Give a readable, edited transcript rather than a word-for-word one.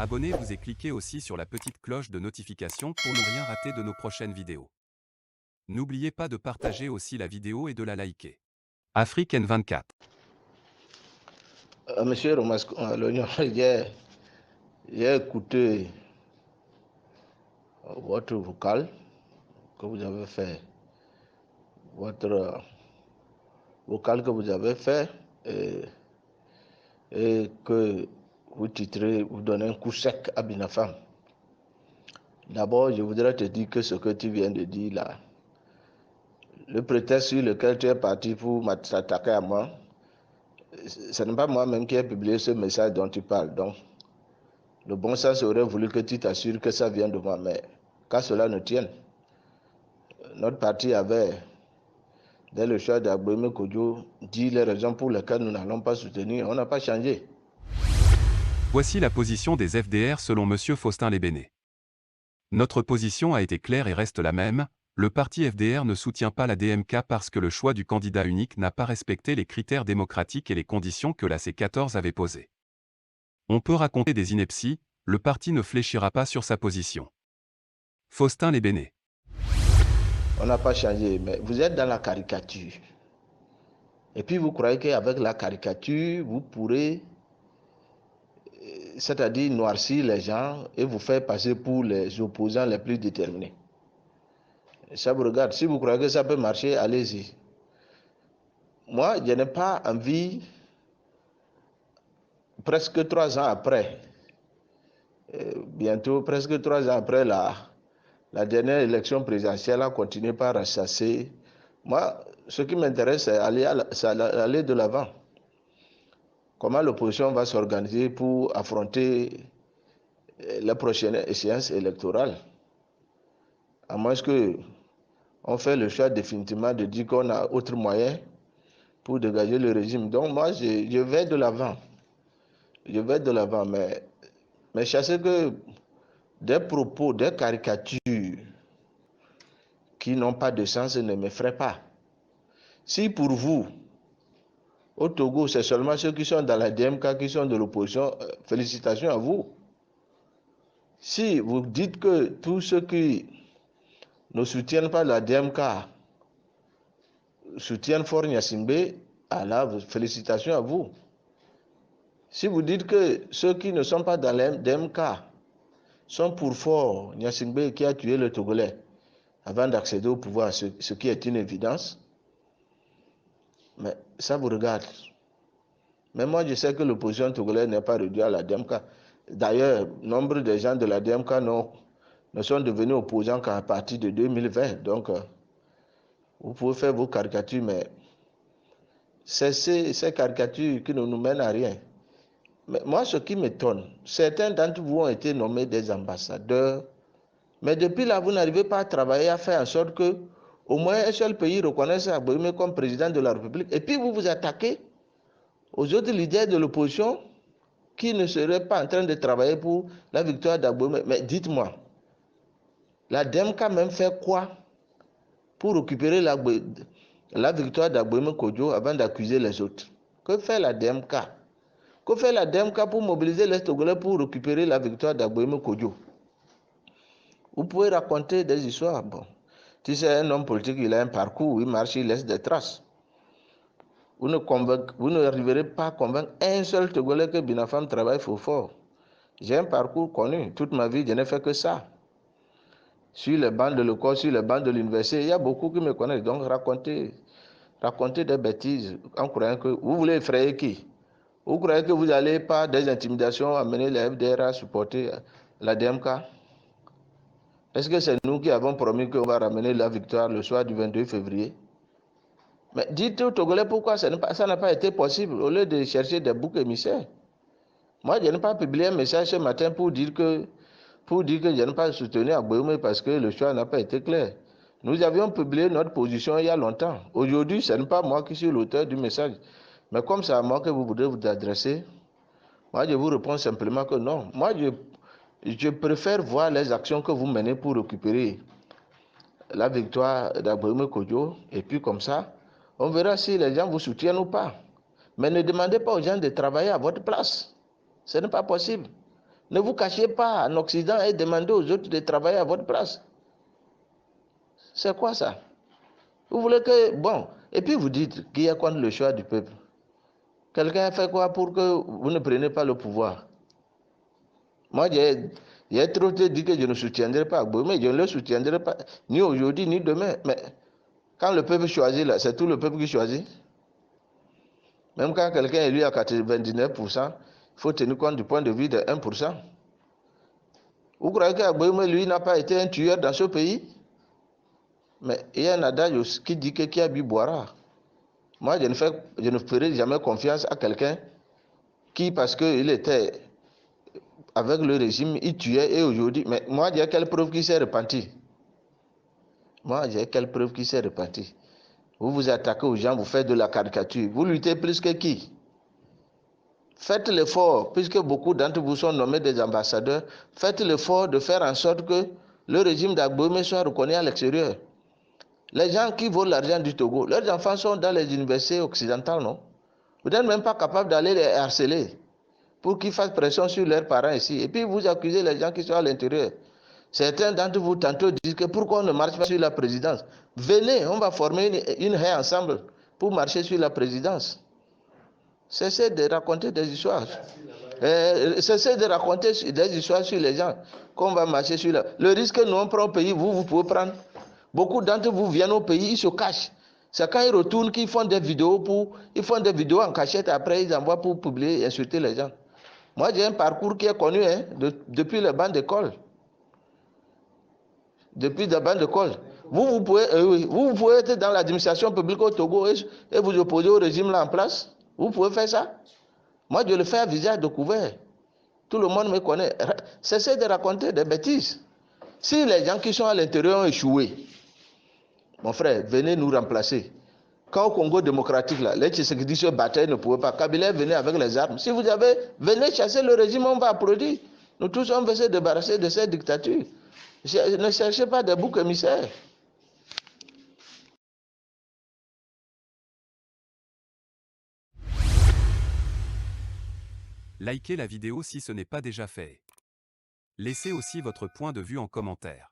Abonnez-vous et cliquez aussi sur la petite cloche de notification pour ne rien rater de nos prochaines vidéos. N'oubliez pas de partager aussi la vidéo et de la liker. Afrique N24. Monsieur Romasco, l'Oignon, j'ai écouté votre vocal que vous avez fait, votre vocal que vous avez fait et que vous titrez, vous donnez un coup sec à Binafam. D'abord, je voudrais te dire que ce que tu viens de dire là, le prétexte sur lequel tu es parti pour t'attaquer à moi, ce n'est pas moi-même qui ai publié ce message dont tu parles. Donc, le bon sens aurait voulu que tu t'assures que ça vient de moi, mais qu'à cela ne tienne. Notre parti avait, dès le choix d'Agbouémé Kodjo, dit les raisons pour lesquelles nous n'allons pas soutenir. On n'a pas changé. Voici la position des FDR selon M. Faustin Lébéné. Notre position a été claire et reste la même. Le parti FDR ne soutient pas la DMK parce que le choix du candidat unique n'a pas respecté les critères démocratiques et les conditions que la C14 avait posées. On peut raconter des inepties, le parti ne fléchira pas sur sa position. Faustin Lébéné. On n'a pas changé, mais vous êtes dans la caricature. Et puis vous croyez qu'avec la caricature, vous pourrez, c'est-à-dire noircir les gens et vous faire passer pour les opposants les plus déterminés. Ça vous regarde. Si vous croyez que ça peut marcher, allez-y. Moi, je n'ai pas envie, presque 3 ans après, bientôt presque 3 ans après la dernière élection présidentielle, à continuer par ressasser. Moi, ce qui m'intéresse, c'est aller de l'avant. Comment l'opposition va s'organiser pour affronter la prochaine échéance électorale. À moins qu'on fait le choix définitivement de dire qu'on a autre moyen pour dégager le régime. Donc moi, je vais de l'avant. Je vais de l'avant, mais sachez que des propos, des caricatures qui n'ont pas de sens ne m'effraient pas. Si pour vous, au Togo, c'est seulement ceux qui sont dans la DMK qui sont de l'opposition, félicitations à vous. Si vous dites que tous ceux qui ne soutiennent pas la DMK soutiennent Fort Gnassingbé, alors félicitations à vous. Si vous dites que ceux qui ne sont pas dans la DMK sont pour Fort Gnassingbé qui a tué le Togolais avant d'accéder au pouvoir, ce qui est une évidence, mais ça vous regarde. Mais moi, je sais que l'opposition togolaise n'est pas réduite à la DMK. D'ailleurs, nombre de gens de la DMK ne sont devenus opposants qu'à partir de 2020. Donc, vous pouvez faire vos caricatures, mais c'est ces caricatures qui ne nous mènent à rien. Mais moi, ce qui m'étonne, certains d'entre vous ont été nommés des ambassadeurs, mais depuis là, vous n'arrivez pas à travailler, à faire en sorte que au moins un seul pays reconnaisse Agbouémé comme président de la République. Et puis vous vous attaquez aux autres leaders de l'opposition qui ne seraient pas en train de travailler pour la victoire d'Agbouémé. Mais dites-moi, la DEMK même fait quoi pour récupérer la victoire d'Agbouémé Kodjo avant d'accuser les autres? Que fait la DEMK? Que fait la DEMK pour mobiliser les Togolais pour récupérer la victoire d'Agbouémé Kodjo? Vous pouvez raconter des histoires. Bon, si c'est un homme politique, il a un parcours, il marche, il laisse des traces. Vous n'arriverez pas à convaincre un seul Togolais que Binafam travaille fort. J'ai un parcours connu. Toute ma vie, je n'ai fait que ça. Sur les bancs de l'école, sur les bancs de l'université, il y a beaucoup qui me connaissent. Donc, raconter des bêtises en croyant que vous voulez effrayer qui? Vous croyez que vous allez, par des intimidations, amener les FDR à supporter la DMK? Est-ce que c'est nous qui avons promis qu'on va ramener la victoire le soir du 22 février? Mais dites aux Togolais pourquoi ça n'a pas été possible au lieu de chercher des boucs émissaires. Moi, je n'ai pas publié un message ce matin pour dire que je n'ai pas soutenu Agbouémé parce que le choix n'a pas été clair. Nous avions publié notre position il y a longtemps. Aujourd'hui, ce n'est pas moi qui suis l'auteur du message. Mais comme c'est à moi que vous voudrez vous adresser, moi, je vous réponds simplement que non. Moi, je préfère voir les actions que vous menez pour récupérer la victoire d'Agbouémé Kodjo. Et puis comme ça, on verra si les gens vous soutiennent ou pas. Mais ne demandez pas aux gens de travailler à votre place. Ce n'est pas possible. Ne vous cachez pas en Occident et demandez aux autres de travailler à votre place. C'est quoi ça? Vous voulez que... Bon, et puis vous dites qu'il y a contre le choix du peuple. Quelqu'un a fait quoi pour que vous ne preniez pas le pouvoir? Moi, j'ai trop dit que je ne soutiendrai pas Gbagbo, mais je ne le soutiendrai pas ni aujourd'hui ni demain. Mais quand le peuple choisit, là, c'est tout le peuple qui choisit. Même quand quelqu'un est élu à 99%, il faut tenir compte du point de vue de 1%. Vous croyez que Gbagbo, lui, n'a pas été un tueur dans ce pays? Mais il y a un adage qui dit que qui a bu boira. Moi, je ne ferai jamais confiance à quelqu'un qui, parce qu'il était avec le régime, il tuait et aujourd'hui. Mais moi, j'ai quelle preuve qu'il s'est repenti? Moi, j'ai quelle preuve qu'il s'est repenti? Vous vous attaquez aux gens, vous faites de la caricature. Vous luttez plus que qui? Faites l'effort, puisque beaucoup d'entre vous sont nommés des ambassadeurs, faites l'effort de faire en sorte que le régime d'Agboué soit reconnu à l'extérieur. Les gens qui volent l'argent du Togo, leurs enfants sont dans les universités occidentales, non? Vous n'êtes même pas capable d'aller les harceler pour qu'ils fassent pression sur leurs parents ici. Et puis vous accusez les gens qui sont à l'intérieur. Certains d'entre vous tantôt disent que pourquoi on ne marche pas sur la présidence? Venez, on va former une haie ensemble pour marcher sur la présidence. Cessez de raconter des histoires. Cessez de raconter des histoires sur les gens qu'on va marcher sur la... Le risque que nous on prend au pays, vous pouvez prendre. Beaucoup d'entre vous viennent au pays, ils se cachent. C'est quand ils retournent qu'ils font des vidéos ils font des vidéos en cachette, après ils envoient pour publier et insulter les gens. Moi j'ai un parcours qui est connu depuis les bancs d'école. Depuis les bancs d'école. Vous pouvez être dans l'administration publique au Togo et vous opposer au régime là en place. Vous pouvez faire ça. Moi je le fais à visage découvert. Tout le monde me connaît. Cessez de raconter des bêtises. Si les gens qui sont à l'intérieur ont échoué, mon frère, venez nous remplacer. Quand au Congo démocratique, là, les Tshisekedi se battaient, ne pouvaient pas. Kabila venait avec les armes. Si vous avez, venez chasser le régime, on va applaudir. Nous tous, on veut se débarrasser de cette dictature. Ne cherchez pas des boucs émissaires. Likez la vidéo si ce n'est pas déjà fait. Laissez aussi votre point de vue en commentaire.